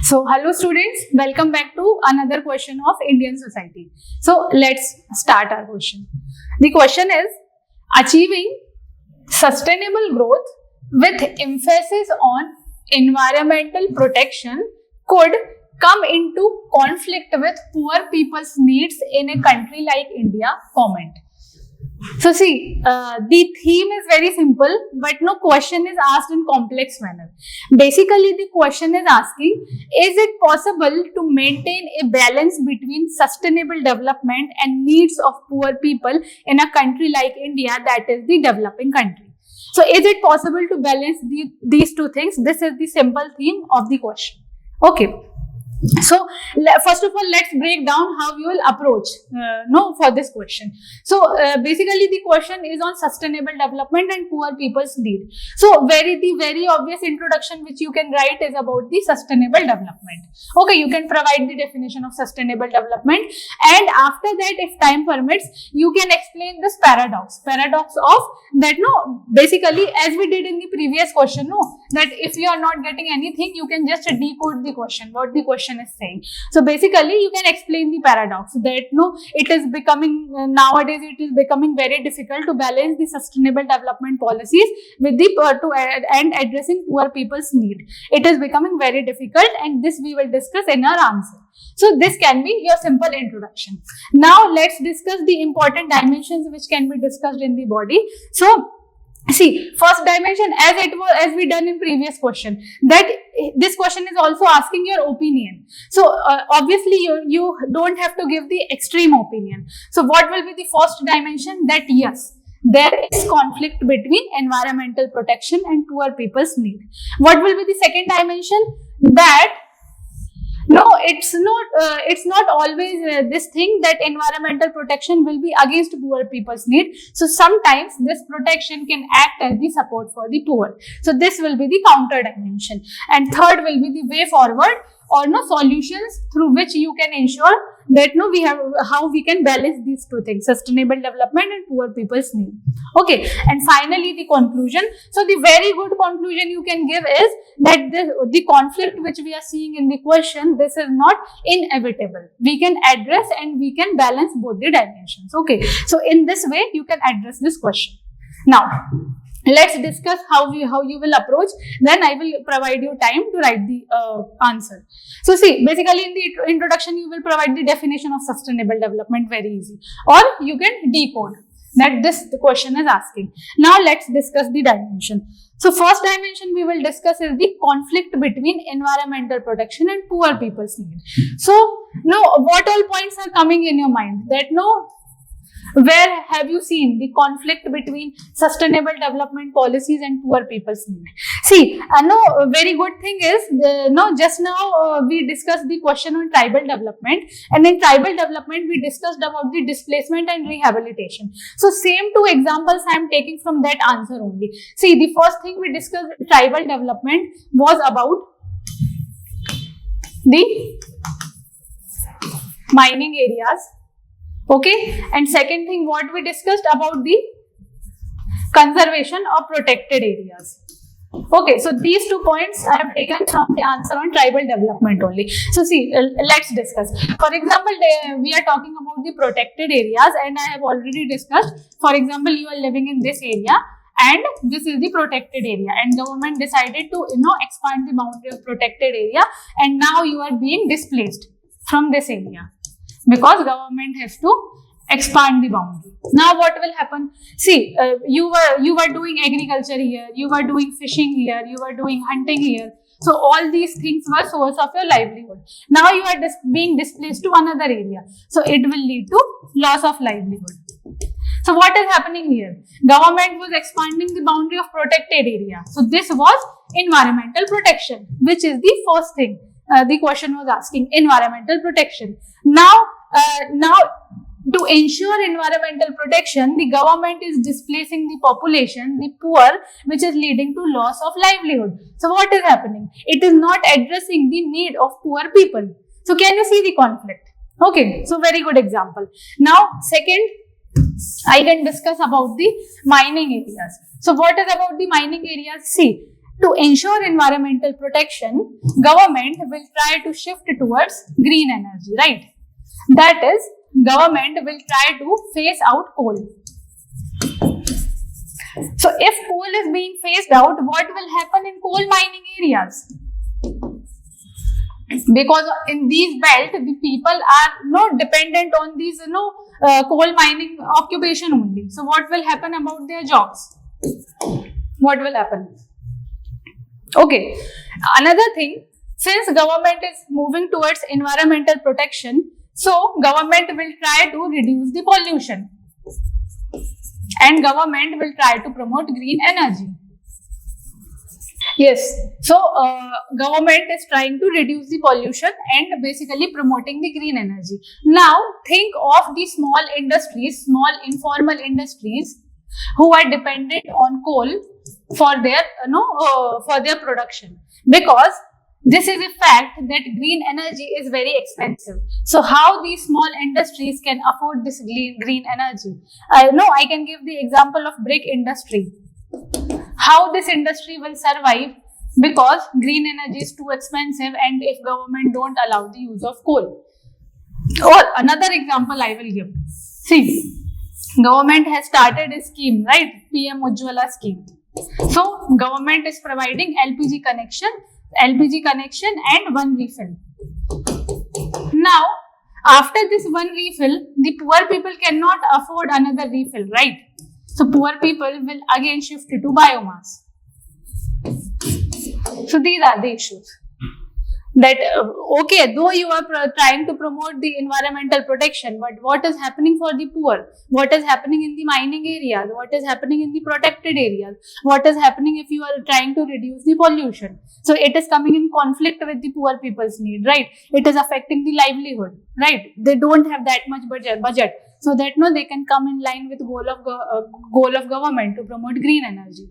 So, hello students, welcome back to another question of Indian society. So, let's start our question. The question is, achieving sustainable growth with emphasis on environmental protection could come into conflict with poor people's needs in a country like India? Comment. So see, the theme is very simple, but no question is asked in complex manner. Basically, the question is asking, is it possible to maintain a balance between sustainable development and needs of poor people in a country like India, that is the developing country? So is it possible to balance these two things? This is the simple theme of the question. Okay. So first of all, let's break down how we will approach for this question. So basically the question is on sustainable development and poor people's need. So the very obvious introduction which you can write is about the sustainable development. Okay, you can provide the definition of sustainable development, and after that, if time permits, you can explain this paradox of that. Basically, as we did in the previous question, that if you are not getting anything, you can just decode the question, what the question is saying. So basically, you can explain the paradox that it is becoming nowadays it is becoming very difficult to balance the sustainable development policies with the and addressing poor people's need. It is becoming very difficult, and this we will discuss in our answer. So this can be your simple introduction. Now let's discuss the important dimensions which can be discussed in the body. So see, first dimension, as we done in previous question, that this question is also asking your opinion. So obviously you don't have to give the extreme opinion. So what will be the first dimension? That yes, there is conflict between environmental protection and poor people's need. What will be the second dimension? That it's not always this thing that environmental protection will be against poor people's need. So sometimes this protection can act as the support for the poor. So this will be the counter dimension. And third will be the way forward or solutions through which you can ensure that we have how we can balance these two things, sustainable development and poor people's need. Okay, and finally the conclusion. So the very good conclusion you can give is that the conflict which we are seeing in the question, this is not inevitable. We can address and we can balance both the dimensions. Okay, so in this way you can address this question. Now let's discuss how you will approach. Then I will provide you time to write the answer. So see, basically in the introduction you will provide the definition of sustainable development, very easy, or you can decode that the question is asking. Now let's discuss the dimension. So first dimension we will discuss is the conflict between environmental protection and poor people's need. So what all points are coming in your mind? That where have you seen the conflict between sustainable development policies and poor people's need? See, a very good thing is, just now we discussed the question on tribal development, and in tribal development we discussed about the displacement and rehabilitation. So same two examples I am taking from that answer only. See, the first thing we discussed tribal development was about the mining areas. Okay, and second thing what we discussed about the conservation of protected areas. Okay, so these 2 points I have taken from the answer on tribal development only. So see, let's discuss. For example, we are talking about the protected areas, and I have already discussed. For example, you are living in this area and this is the protected area, and government decided to expand the boundary of protected area, and now you are being displaced from this area, because government has to expand the boundary. Now what will happen? See, you were doing agriculture here, you were doing fishing here, you were doing hunting here. So all these things were source of your livelihood. Now you are being displaced to another area. So it will lead to loss of livelihood. So what is happening here? Government was expanding the boundary of protected area. So this was environmental protection, which is the first thing the question was asking, environmental protection. Now to ensure environmental protection, the government is displacing the population, the poor, which is leading to loss of livelihood. So what is happening? It is not addressing the need of poor people. So can you see the conflict? Okay, so very good example. Now second, I can discuss about the mining areas. So what is about the mining areas? See, to ensure environmental protection, government will try to shift towards green energy, right? That is, government will try to phase out coal. So if coal is being phased out, what will happen in coal mining areas? Because in these belts, the people are not dependent on these, coal mining occupation only. So what will happen about their jobs? What will happen? Okay. Another thing, since government is moving towards environmental protection, so government will try to reduce the pollution. And government will try to promote green energy. Yes, so government is trying to reduce the pollution and basically promoting the green energy. Now think of the small industries, small informal industries who are dependent on coal for their production, because this is a fact that green energy is very expensive. So how these small industries can afford this green energy? I can give the example of brick industry. How this industry will survive, because green energy is too expensive and if government don't allow the use of coal. Or another example I will give. See, government has started a scheme, right? PM Ujjwala scheme. So government is providing LPG connection and one refill. Now, after this one refill, the poor people cannot afford another refill, right? So poor people will again shift to biomass. So these are the issues. That okay, though you are trying to promote the environmental protection, but what is happening for the poor? What is happening in the mining areas? What is happening in the protected areas? What is happening if you are trying to reduce the pollution? So it is coming in conflict with the poor people's need, right? It is affecting the livelihood, right? They don't have that much budget, so that they can come in line with goal of government to promote green energy.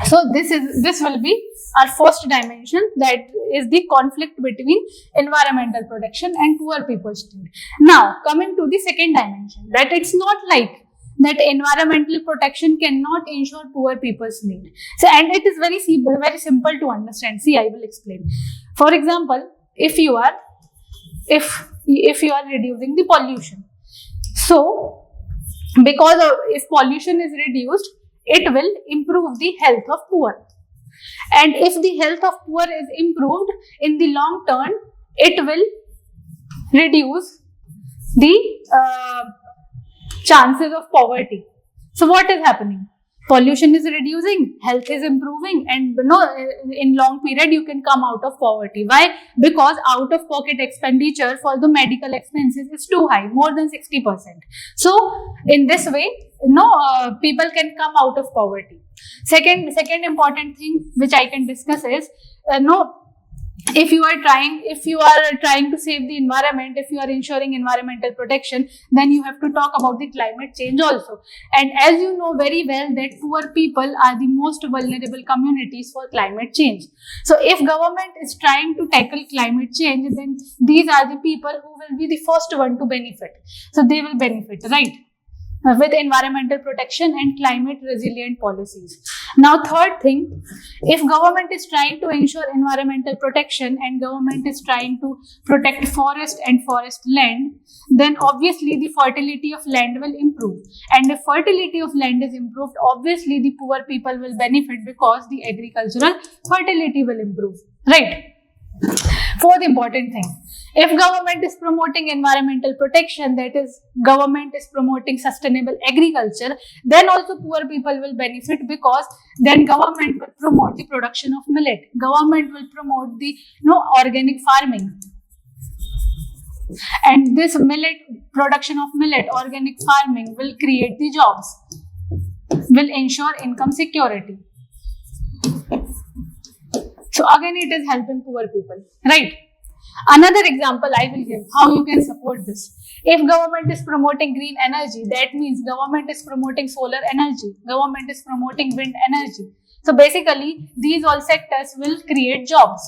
So this will be our first dimension, that is the conflict between environmental protection and poor people's need. Now coming to the second dimension, that it's not like that environmental protection cannot ensure poor people's need. So, and it is very simple to understand. See, I will explain. For example, if you are reducing the pollution, so because if pollution is reduced, it will improve the health of poor. And if the health of poor is improved, in the long term, it will reduce the chances of poverty. So what is happening? Pollution is reducing, health is improving, and in long period you can come out of poverty. Why? Because out of pocket expenditure for the medical expenses is too high, more than 60%. So in this way, people can come out of poverty. Second important thing which I can discuss is if you are trying to save the environment, if you are ensuring environmental protection, then you have to talk about the climate change also. And as you know very well that poor people are the most vulnerable communities for climate change. So if government is trying to tackle climate change, then these are the people who will be the first one to benefit. So they will benefit, right? With environmental protection and climate resilient policies. Now third thing, if government is trying to ensure environmental protection and government is trying to protect forest and forest land, then obviously the fertility of land will improve. And if fertility of land is improved, obviously the poor people will benefit because the agricultural fertility will improve, right? Fourth important thing, if government is promoting environmental protection, that is government is promoting sustainable agriculture, then also poor people will benefit, because then government will promote the production of millet. Government will promote the organic farming. And this production of millet, organic farming will create the jobs, will ensure income security. So again, it is helping poor people, right? Another example I will give how you can support this. If government is promoting green energy, that means government is promoting solar energy, government is promoting wind energy. So basically, these all sectors will create jobs,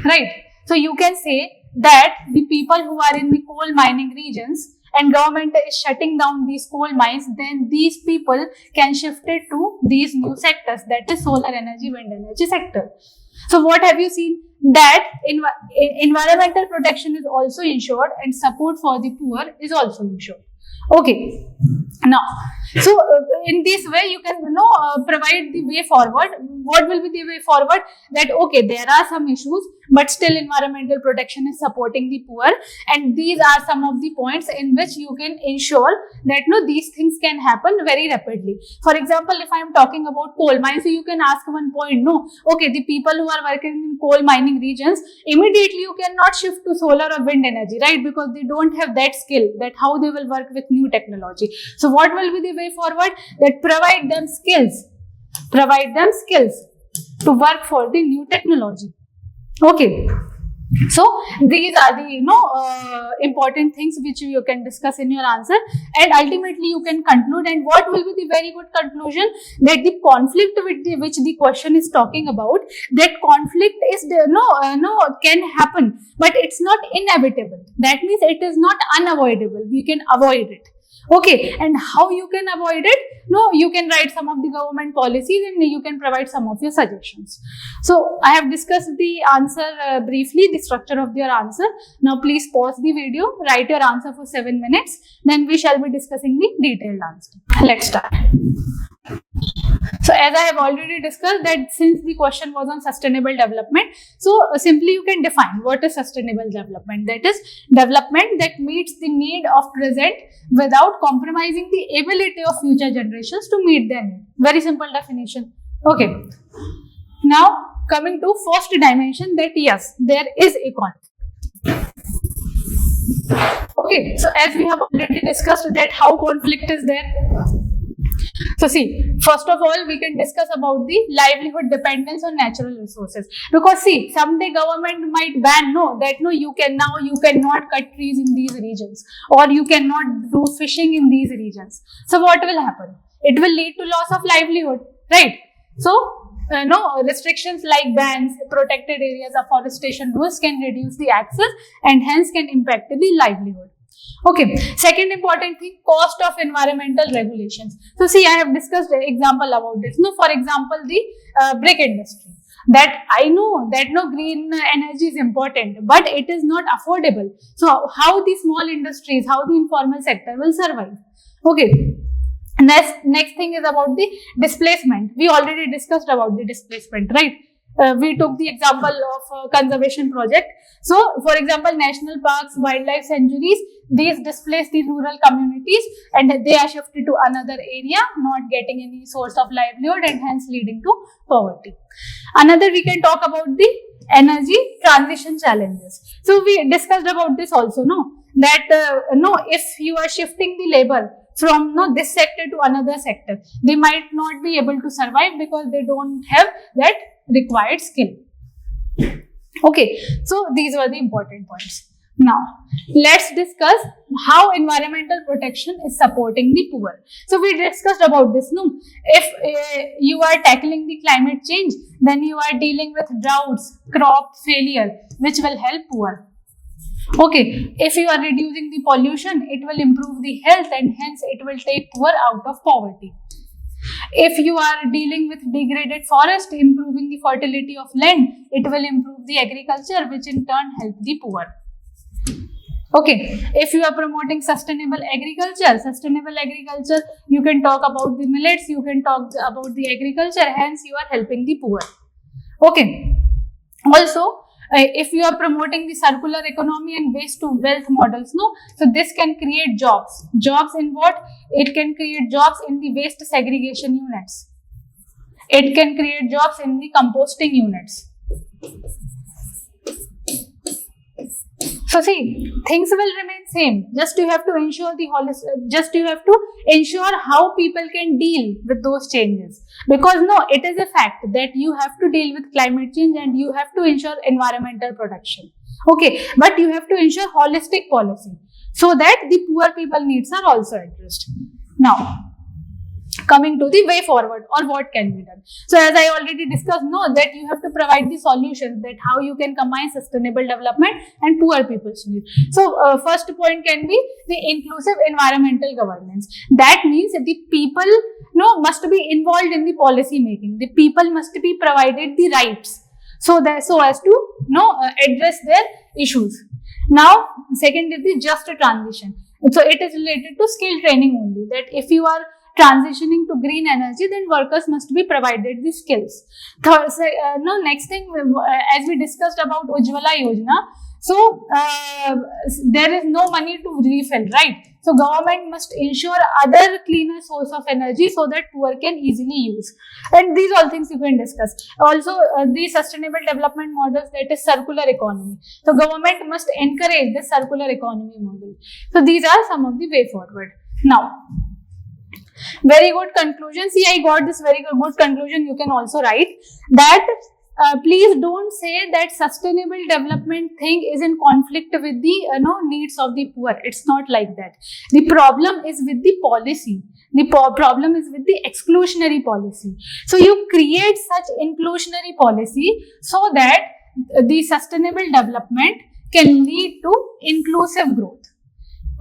right? So you can say that the people who are in the coal mining regions and government is shutting down these coal mines, then these people can shift it to these new sectors, that is solar energy, wind energy sector. So what have you seen? That environmental protection is also ensured and support for the poor is also ensured. Okay. Now, so in this way you can provide the way forward. What will be the way forward? That okay, there are some issues, but still environmental protection is supporting the poor, and these are some of the points in which you can ensure that these things can happen very rapidly. For example, if I am talking about coal mines, so you can ask one point, okay, the people who are working in coal mining regions, immediately you cannot shift to solar or wind energy, right? Because they don't have that skill, that how they will work with new technology. So what will be the way forward? That provide them skills to work for the new technology. Okay. So these are the important things which you can discuss in your answer, and ultimately you can conclude. And what will be the very good conclusion? That the conflict with which the question is talking about, that conflict is can happen, but it's not inevitable. That means it is not unavoidable. We can avoid it. Okay, and how you can avoid it? You can write some of the government policies and you can provide some of your suggestions. So I have discussed the answer briefly, the structure of your answer. Now please pause the video, write your answer for 7 minutes, then we shall be discussing the detailed answer. Let's start. So as I have already discussed that since the question was on sustainable development, so simply you can define what is sustainable development. That is development that meets the need of present without compromising the ability of future generations to meet their need. Very simple definition. Okay. Now coming to first dimension, that yes, there is a conflict. Okay. So as we have already discussed that how conflict is there. So see, first of all, we can discuss about the livelihood dependence on natural resources. Because see, someday government might ban you cannot cut trees in these regions, or you cannot do fishing in these regions. So what will happen? It will lead to loss of livelihood, right? So restrictions like bans, protected areas, afforestation rules can reduce the access and hence can impact the livelihood. Okay, second important thing, cost of environmental regulations. So see, I have discussed an example about this. For example, the brick industry. That I know that green energy is important, but it is not affordable. So how the small industries, how the informal sector will survive? Okay. Next thing is about the displacement. We already discussed about the displacement, right? We took the example of conservation project. So, for example, national parks, wildlife sanctuaries, these displace the rural communities and they are shifted to another area, not getting any source of livelihood and hence leading to poverty. Another, we can talk about the energy transition challenges. So, we discussed about this also, that if you are shifting the labor from this sector to another sector, they might not be able to survive because they don't have that required skill. Okay, so these were the important points. Now, let's discuss how environmental protection is supporting the poor. So, we discussed about this. If you are tackling the climate change, then you are dealing with droughts, crop failure, which will help poor. Okay, if you are reducing the pollution, it will improve the health and hence it will take poor out of poverty. If you are dealing with degraded forest, improving the fertility of land, it will improve the agriculture, which in turn help the poor. Okay, if you are promoting sustainable agriculture, you can talk about the millets, you can talk about the agriculture, hence you are helping the poor. Okay, also, if you are promoting the circular economy and waste to wealth models, so this can create jobs. Jobs in what? It can create jobs in the waste segregation units. It can create jobs in the composting units. So see, things will remain same. Just you have to ensure how people can deal with those changes. Because it is a fact that you have to deal with climate change and you have to ensure environmental protection. Okay, but you have to ensure holistic policy so that the poor people needs are also addressed. Now, Coming to the way forward or what can be done. So as I already discussed, no, that you have to provide the solutions that how you can combine sustainable development and poor people's needs. So first point can be the inclusive environmental governance. That means that the people must be involved in the policy making. The people must be provided the rights so as to address their issues. Now second is the just transition. So it is related to skill training only, that if you are transitioning to green energy, then workers must be provided the skills. Third, next thing, as we discussed about Ujjwala Yojana, so there is no money to refill, right? So government must ensure other cleaner source of energy so that poor can easily use. And these all things you can discuss. Also the sustainable development models, that is circular economy. So government must encourage the circular economy model. So these are some of the way forward. Now, very good conclusion. See, I got this very good conclusion. You can also write that please don't say that sustainable development thing is in conflict with the needs of the poor. It's not like that. The problem is with the policy. The problem is with the exclusionary policy. So you create such inclusionary policy so that the sustainable development can lead to inclusive growth.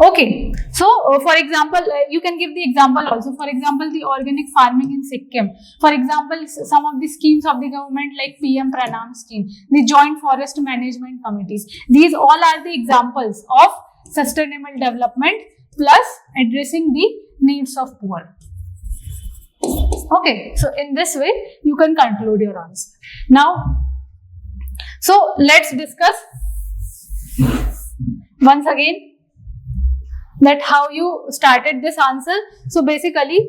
Okay, so for example, you can give the example also. For example, the organic farming in Sikkim. For example, some of the schemes of the government like PM Pranam scheme, the joint forest management committees. These all are the examples of sustainable development plus addressing the needs of poor. Okay, so in this way, you can conclude your answer. Now, so let's discuss once again that how you started this answer. So basically,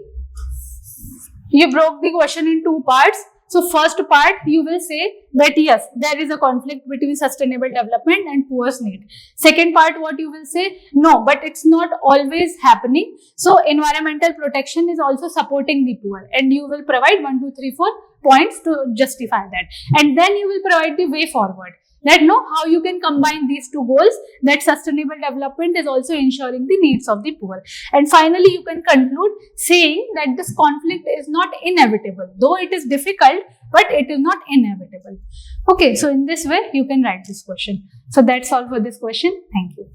you broke the question in two parts. So first part, you will say that yes, there is a conflict between sustainable development and poor's need. Second part, what you will say, no, but it's not always happening. So environmental protection is also supporting the poor, and you will provide 1, 2, 3, 4 points to justify that. And then you will provide the way forward. That how you can combine these two goals, that sustainable development is also ensuring the needs of the poor. And finally, you can conclude saying that this conflict is not inevitable, though it is difficult, but it is not inevitable. Okay, so in this way, you can write this question. So that's all for this question. Thank you.